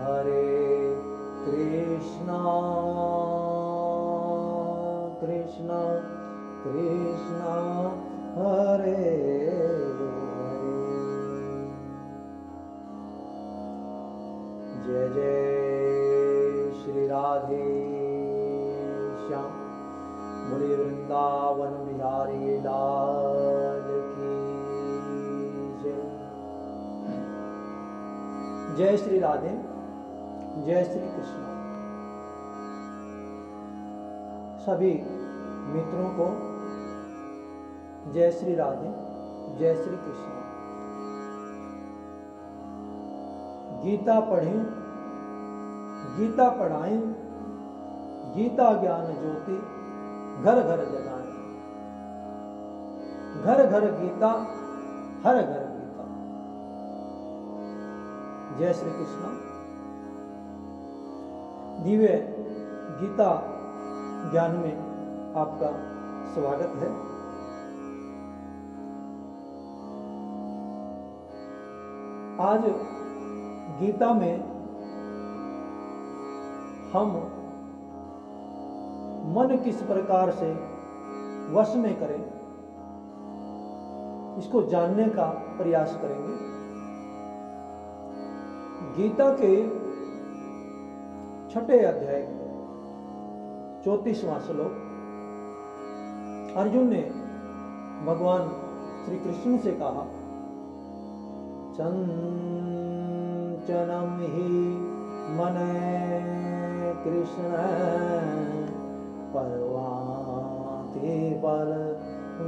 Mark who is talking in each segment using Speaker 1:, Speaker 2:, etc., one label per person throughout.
Speaker 1: हरे कृष्णा कृष्णा कृष्णा हरे हरे। जय जय श्री राधे श्याम बोले वृंदावन बिहारी लाल की जय। जय श्री राधे, जय श्री कृष्ण। सभी मित्रों को जय श्री राधे, जय श्री कृष्ण। गीता पढ़ें, गीता पढ़ाएं, गीता ज्ञान ज्योति घर घर जगाएं। घर घर गीता, हर घर गीता। जय श्री कृष्ण। दिव्य गीता ज्ञान में आपका स्वागत है। आज गीता में हम मन किस प्रकार से वश में करें, इसको जानने का प्रयास करेंगे। गीता के 6 अध्याय 34वां श्लोक अर्जुन ने भगवान श्री कृष्ण से कहा, चंचलम ही मन कृष्ण पर्वाति बल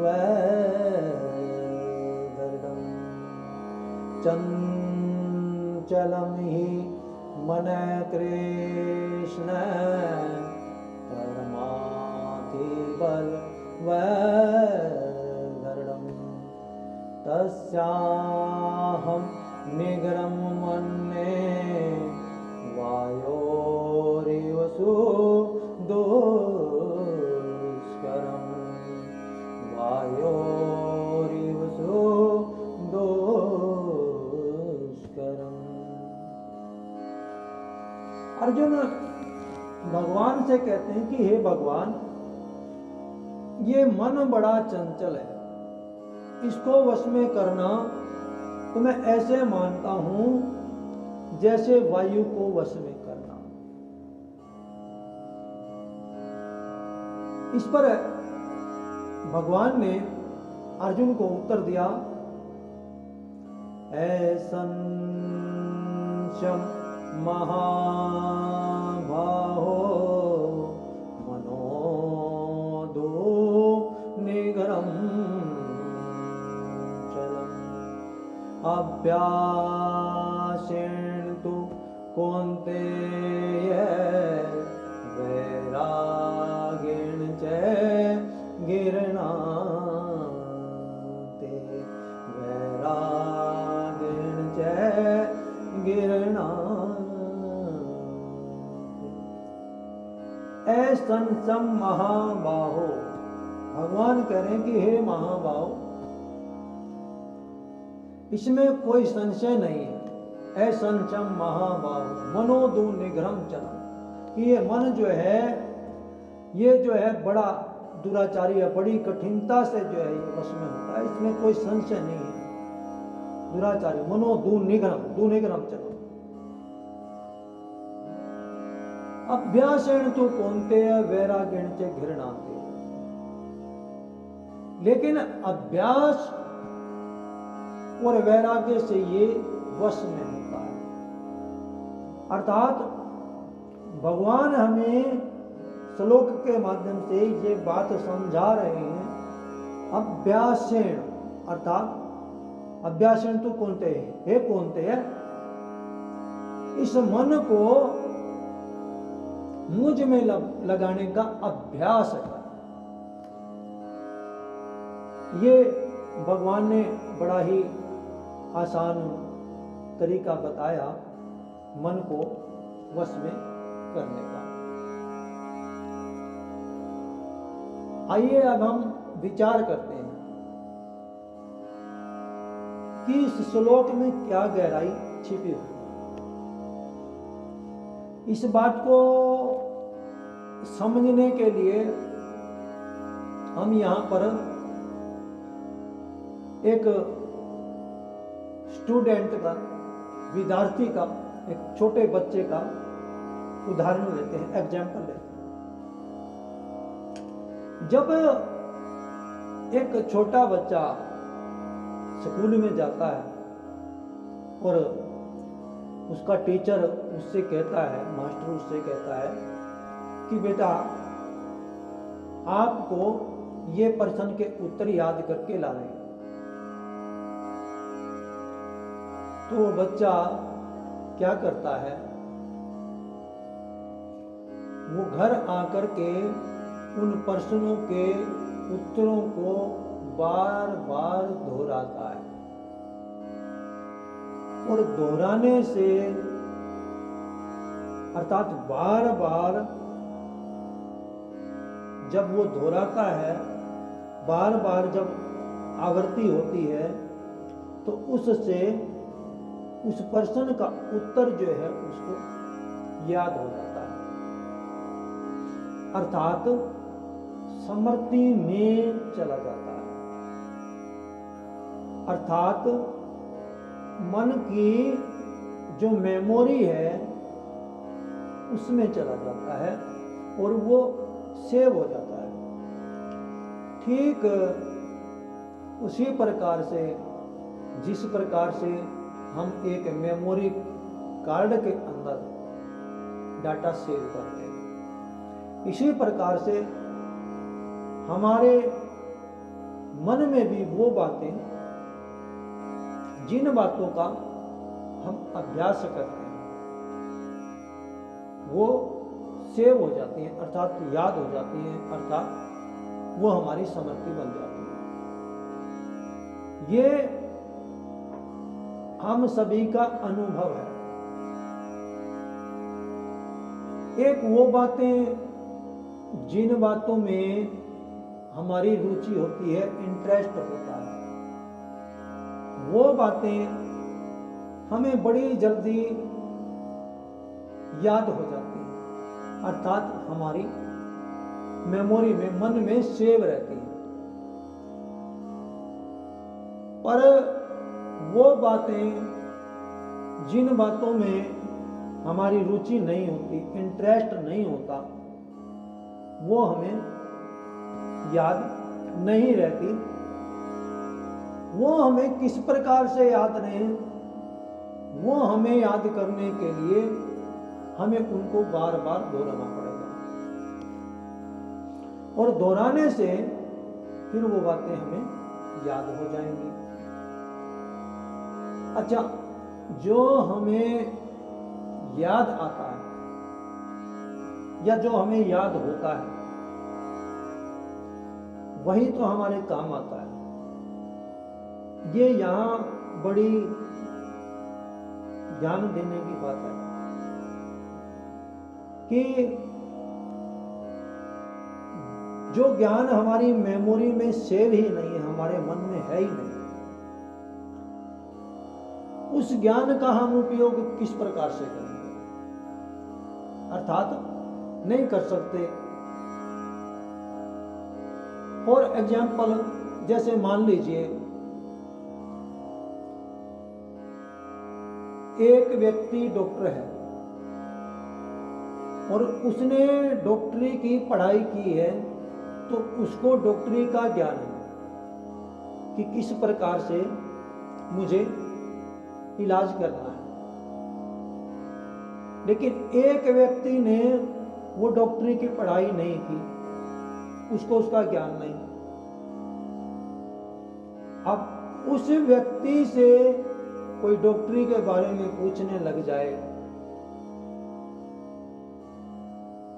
Speaker 1: वैदर्दम। चंचलम ही मन कृष्ण परमाति बल वैदर्दम। तस्याहं निग्रहं मन्ये वायोरिव सुदुष्करं। वायोरिव सुदुष्करं। अर्जुन भगवान से कहते हैं कि हे भगवान, ये मन बड़ा चंचल है, इसको वश में करना तो मैं ऐसे मानता हूं जैसे वायु को वश में करना। इस पर भगवान ने अर्जुन को उत्तर दिया, ऐसंशम महाबाहो मनोदो निगरम चलम। अभ्यासेन तु कौन्तेय वैरागेण च गृह्णाति। वैरागेण च गृह्णाति। ऐसंशम महाबाहो, भगवान कह रहे हैं कि हे महाबाहो, इसमें कोई संशय नहीं है। असंचम महाबाहु मनोदो निग्रहम चलम, कि ये मन जो है, ये जो है बड़ा दुराचारी है, बड़ी कठिनता से जो है ये वश में होता है, इसमें कोई संशय नहीं है। दुराचारी मनोदो निग्रहम चलम। अभ्यासेन तो कौन्तेय वैराग्येण च गृह्णाति। लेकिन अभ्यास और वैराग्य से ये वश में होता है। अर्थात भगवान हमें श्लोक के माध्यम से ये बात समझा रहे हैं। अभ्यासेन, अर्थात अभ्यासेन तो कौन्तेय, हे कौन्तेय, इस मन को मुझ में लगाने का अभ्यास है। ये भगवान ने बड़ा ही आसान तरीका बताया मन को वश में करने का। आइए अब हम विचार करते हैं कि इस श्लोक में क्या गहराई छिपी हुई है। इस बात को समझने के लिए हम यहाँ पर एक स्टूडेंट का, विद्यार्थी का, एक छोटे बच्चे का उदाहरण लेते हैं, एग्जाम्पल लेते हैं। जब एक छोटा बच्चा स्कूल में जाता है और उसका टीचर उससे कहता है, मास्टर उससे कहता है कि बेटा आपको ये प्रश्न के उत्तर याद करके लाने हैं, तो वो बच्चा क्या करता है, वो घर आकर के उन प्रश्नों के उत्तरों को बार बार दोहराता है। और दोहराने से अर्थात बार बार जब वो दोहराता है, बार बार जब आवृत्ति होती है, तो उससे उस प्रश्न का उत्तर जो है उसको याद हो जाता है, अर्थात स्मृति में चला जाता है, अर्थात मन की जो मेमोरी है उसमें चला जाता है और वो सेव हो जाता है। ठीक उसी प्रकार से जिस प्रकार से हम एक मेमोरी कार्ड के अंदर डाटा सेव करते हैं, इसी प्रकार से हमारे मन में भी वो बातें, जिन बातों का हम अभ्यास करते हैं, वो सेव हो जाती हैं, अर्थात याद हो जाती हैं, अर्थात वो हमारी स्मृति बन जाती है। ये हम सभी का अनुभव है। एक वो बातें जिन बातों में हमारी रुचि होती है, इंटरेस्ट होता है, वो बातें हमें बड़ी जल्दी याद हो जाती हैं, अर्थात हमारी मेमोरी में, मन में सेव रहती है। पर वो बातें जिन बातों में हमारी रुचि नहीं होती, इंटरेस्ट नहीं होता, वो हमें याद नहीं रहती। वो हमें किस प्रकार से याद नहीं, वो हमें याद करने के लिए हमें उनको बार बार दोहराना पड़ेगा, और दोहराने से फिर वो बातें हमें याद हो जाएंगी। अच्छा, जो हमें याद आता है या जो हमें याद होता है, वही तो हमारे काम आता है। ये यहां बड़ी ध्यान देने की बात है कि जो ज्ञान हमारी मेमोरी में सेव ही नहीं है, हमारे मन में है ही नहीं, उस ज्ञान का हम उपयोग किस प्रकार से करेंगे, अर्थात नहीं कर सकते। फॉर एग्जाम्पल, जैसे मान लीजिए एक व्यक्ति डॉक्टर है और उसने डॉक्टरी की पढ़ाई की है, तो उसको डॉक्टरी का ज्ञान है कि किस प्रकार से मुझे इलाज करना है। लेकिन एक व्यक्ति ने वो डॉक्टरी की पढ़ाई नहीं की, उसको उसका ज्ञान नहीं। अब उस व्यक्ति से कोई डॉक्टरी के बारे में पूछने लग जाए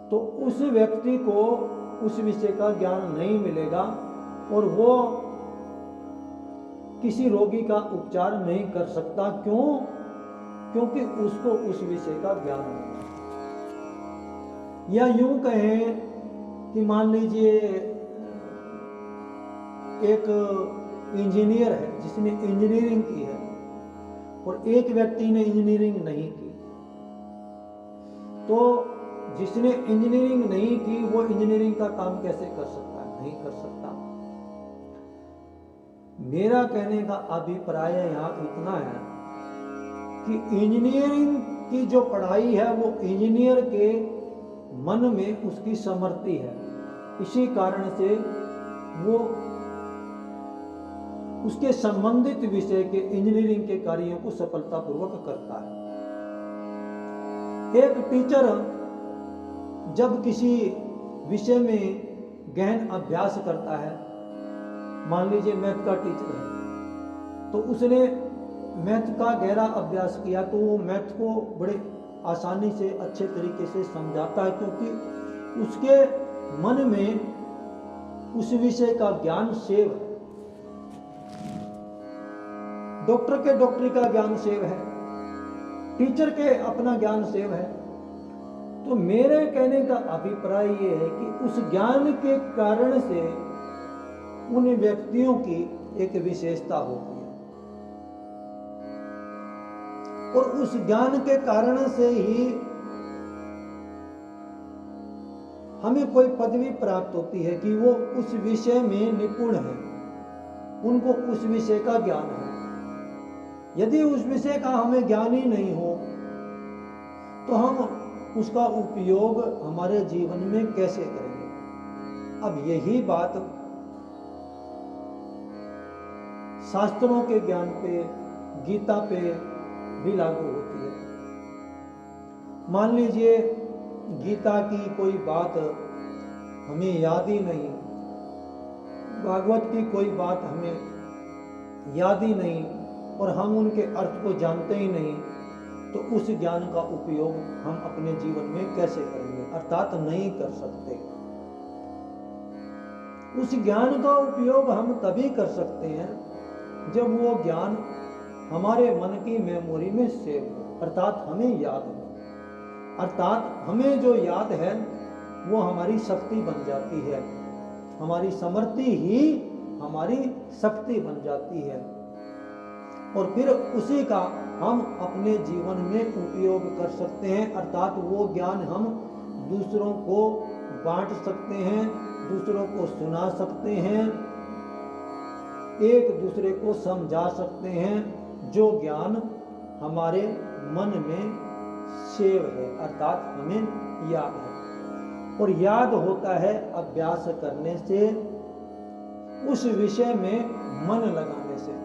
Speaker 1: तो उस व्यक्ति को उस विषय का ज्ञान नहीं मिलेगा और वो किसी रोगी का उपचार नहीं कर सकता। क्यों? क्योंकि उसको उस विषय का ज्ञान नहीं। या यूं कहें कि मान लीजिए एक इंजीनियर है जिसने इंजीनियरिंग की है और एक व्यक्ति ने इंजीनियरिंग नहीं की, तो जिसने इंजीनियरिंग नहीं की वो इंजीनियरिंग का काम कैसे कर सकता है? नहीं कर सकता। मेरा कहने का अभिप्राय यहाँ इतना है कि इंजीनियरिंग की जो पढ़ाई है वो इंजीनियर के मन में उसकी समर्थी है, इसी कारण से वो उसके संबंधित विषय के इंजीनियरिंग के कार्यों को सफलतापूर्वक करता है। एक टीचर जब किसी विषय में गहन अभ्यास करता है, मान लीजिए मैथ का टीचर है, तो उसने मैथ का गहरा अभ्यास किया तो वो मैथ को बड़े आसानी से अच्छे तरीके से समझाता है, क्योंकि उसके मन में उस विषय का ज्ञान सेव है। डॉक्टर के डॉक्टरी का ज्ञान सेव है, टीचर के अपना ज्ञान सेव है। तो मेरे कहने का अभिप्राय ये है कि उस ज्ञान के कारण से उन व्यक्तियों की एक विशेषता होती है, और उस ज्ञान के कारण से ही हमें कोई पदवी प्राप्त होती है कि वो उस विषय में निपुण है, उनको उस विषय का ज्ञान है। यदि उस विषय का हमें ज्ञान ही नहीं हो तो हम उसका उपयोग हमारे जीवन में कैसे करेंगे? अब यही बात शास्त्रों के ज्ञान पे, गीता पे भी लागू होती है। मान लीजिए गीता की कोई बात हमें याद ही नहीं, भागवत की कोई बात हमें याद ही नहीं, और हम उनके अर्थ को जानते ही नहीं, तो उस ज्ञान का उपयोग हम अपने जीवन में कैसे करेंगे? अर्थात नहीं कर सकते। उस ज्ञान का उपयोग हम तभी कर सकते हैं जब वो ज्ञान हमारे मन की मेमोरी में सेव हो, अर्थात हमें याद हो। अर्थात हमें जो याद है वो हमारी शक्ति बन जाती है, हमारी समर्थी ही हमारी शक्ति बन जाती है, और फिर उसी का हम अपने जीवन में उपयोग कर सकते हैं। अर्थात वो ज्ञान हम दूसरों को बांट सकते हैं, दूसरों को सुना सकते हैं, एक दूसरे को समझा सकते हैं, जो ज्ञान हमारे मन में सेव है, अर्थात हमें याद है। और याद होता है अभ्यास करने से, उस विषय में मन लगाने से।